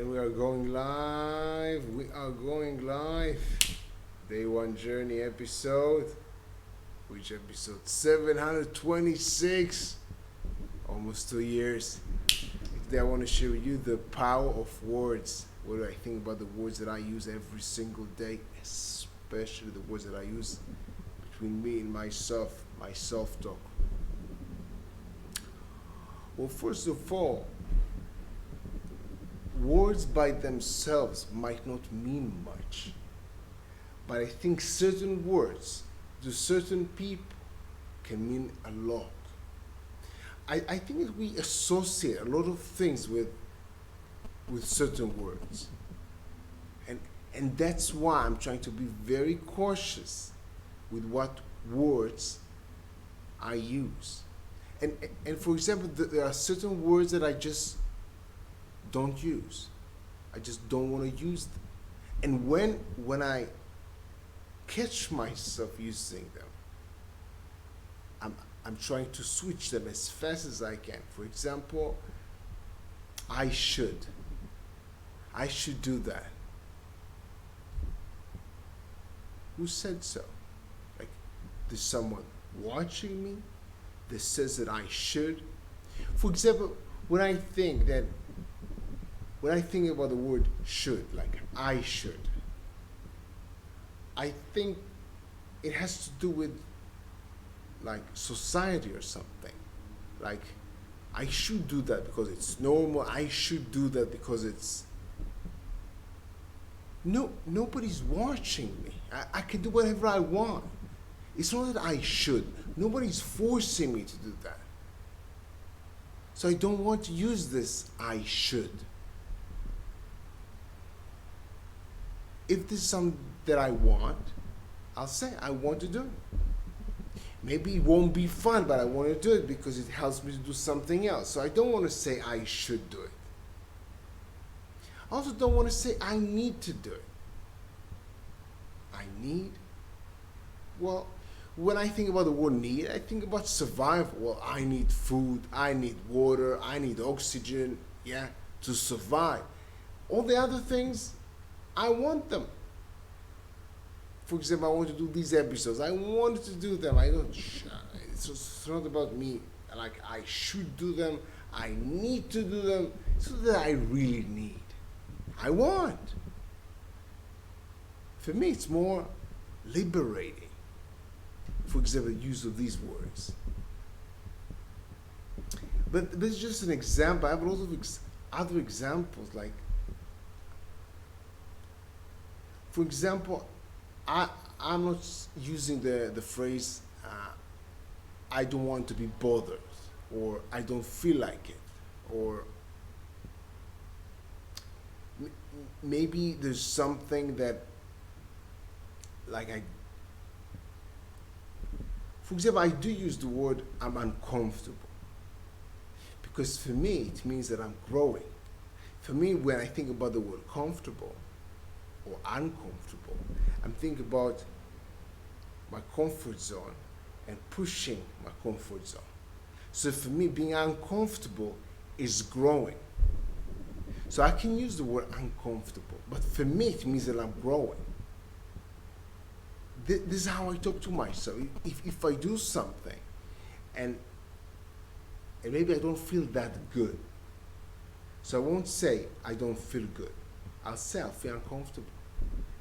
And we are going live. We are going live. Day one journey episode. Which episode 726. Almost 2 years. Today I want to share with you the power of words. What do I think about the words that I use every single day? Especially the words that I use between me and myself. My self-talk. Well, first of all, words by themselves might not mean much, but I think certain words to certain people can mean a lot. I think that we associate a lot of things with certain words. And that's why I'm trying to be very cautious with what words I use. And for example, there are certain words that I just don't use. I just don't want to use them. And when I catch myself using them, I'm trying to switch them as fast as I can. For example, I should do that. Who said so? Like, there's someone watching me that says that I should. For example, when I think about the word should, like I should, I think it has to do with like society or something. Like, I should do that because it's normal. I should do that because it's... No, nobody's watching me. I can do whatever I want. It's not that I should. Nobody's forcing me to do that. So I don't want to use this I should. If this is something that I want, I'll say I want to do it. Maybe it won't be fun, but I want to do it because it helps me to do something else. So I don't want to say I should do it. I also don't want to say I need to do it. I need? Well, when I think about the word need, I think about survival. Well, I need food, I need water, I need oxygen, to survive. All the other things, I want them. For example, I want to do these episodes. I wanted to do them. I don't. It's not about me. Like, I should do them. I need to do them. It's not that I really need. I want. For me, it's more liberating. For example, the use of these words. But this is just an example. I have a lot of other examples. Like, for example, I'm not using the phrase I don't want to be bothered, or I don't feel like it, or maybe there's something that, like, for example, I do use the word I'm uncomfortable, because for me it means that I'm growing. For me, when I think about the word comfortable or uncomfortable, I'm thinking about my comfort zone and pushing my comfort zone. So for me, being uncomfortable is growing. So I can use the word uncomfortable, but for me it means that I'm growing. This is how I talk to myself. If I do something and maybe I don't feel that good, so I won't say I don't feel good. I'll say I feel uncomfortable.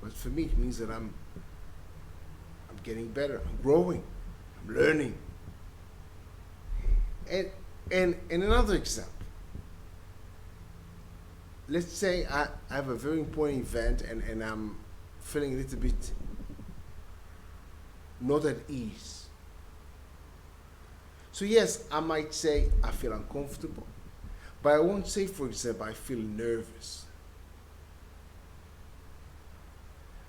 But for me, it means that I'm getting better. I'm growing. I'm learning. And another example. Let's say I have a very important event and I'm feeling a little bit not at ease. So yes, I might say I feel uncomfortable, but I won't say, for example, I feel nervous.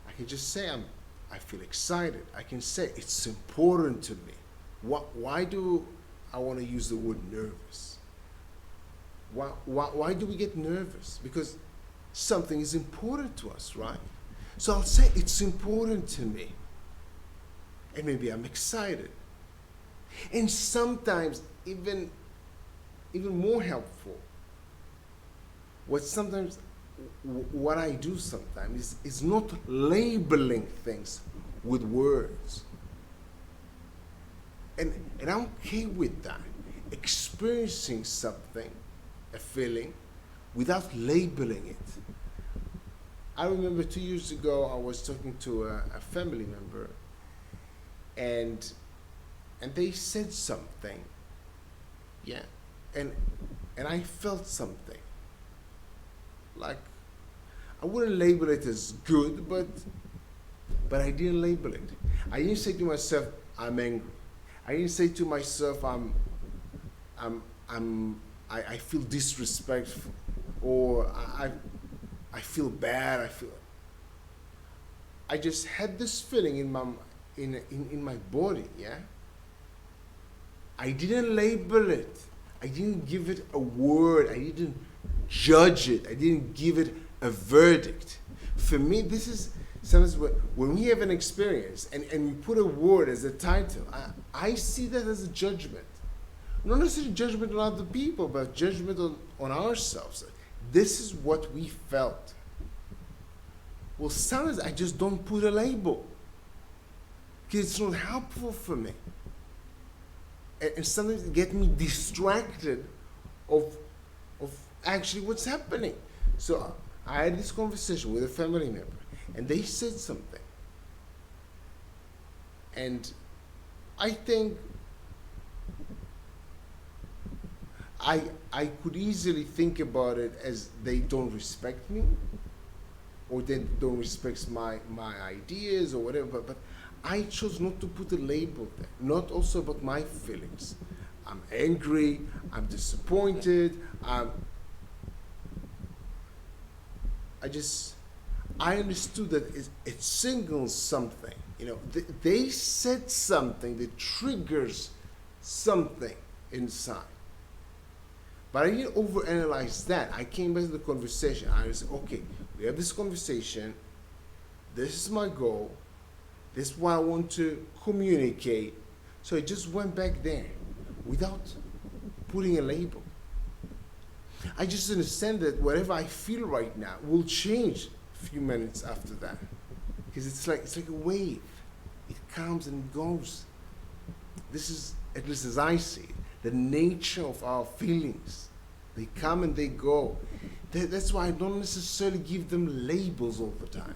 I can just say I feel excited. I can say it's important to me. Why do I want to use the word nervous? Why do we get nervous? Because something is important to us, right? So I'll say it's important to me. And maybe I'm excited. And sometimes even more helpful, what I do sometimes is not labeling things with words. And I'm okay with that. Experiencing something, a feeling, without labeling it. I remember 2 years ago I was talking to a family member, and they said something, yeah, and I felt something. Like, I wouldn't label it as good, but I didn't label it. I didn't say to myself, I'm angry. I didn't say to myself, I'm, I feel disrespectful, or I feel bad. I just had this feeling in my body. Yeah. I didn't label it. I didn't give it a word. I didn't judge it. I didn't give it a verdict. For me, this is sometimes when we have an experience and we put a word as a title, I see that as a judgment. Not necessarily judgment on other people, but judgment on ourselves. This is what we felt. Well, sometimes I just don't put a label because it's not helpful for me. And sometimes it gets me distracted of actually what's happening. So I had this conversation with a family member, and they said something. And I think I could easily think about it as they don't respect me, or they don't respect my ideas or whatever, but I chose not to put a label there, not also about my feelings. I'm angry, I'm disappointed, I understood that it signals something. They said something that triggers something inside. But I didn't overanalyze that. I came back to the conversation. I said, okay, we have this conversation. This is my goal. This is what I want to communicate. So I just went back there without putting a label. I just understand that whatever I feel right now will change a few minutes after that. Because it's like a wave. It comes and it goes. This is, at least as I see it, the nature of our feelings. They come and they go. That's why I don't necessarily give them labels all the time.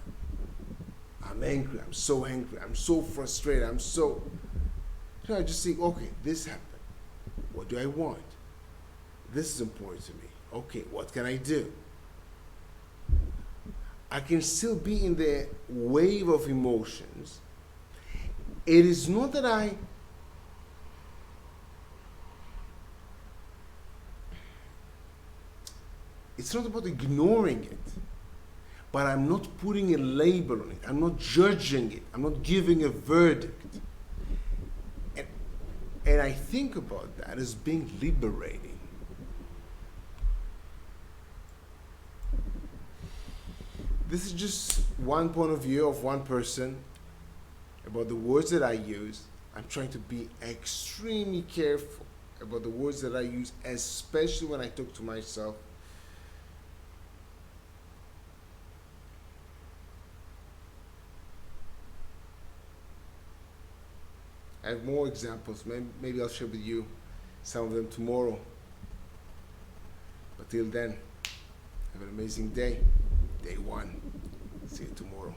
I'm angry, I'm so angry, I'm so frustrated, I just think, okay, this happened. What do I want? This is important to me. Okay, what can I do? I can still be in the wave of emotions. It is not that it's not about ignoring it, but I'm not putting a label on it. I'm not judging it. I'm not giving a verdict. And I think about that as being liberating. This is just one point of view of one person about the words that I use. I'm trying to be extremely careful about the words that I use, especially when I talk to myself. I have more examples. Maybe I'll share with you some of them tomorrow. But till then, have an amazing day. Day one. See you tomorrow.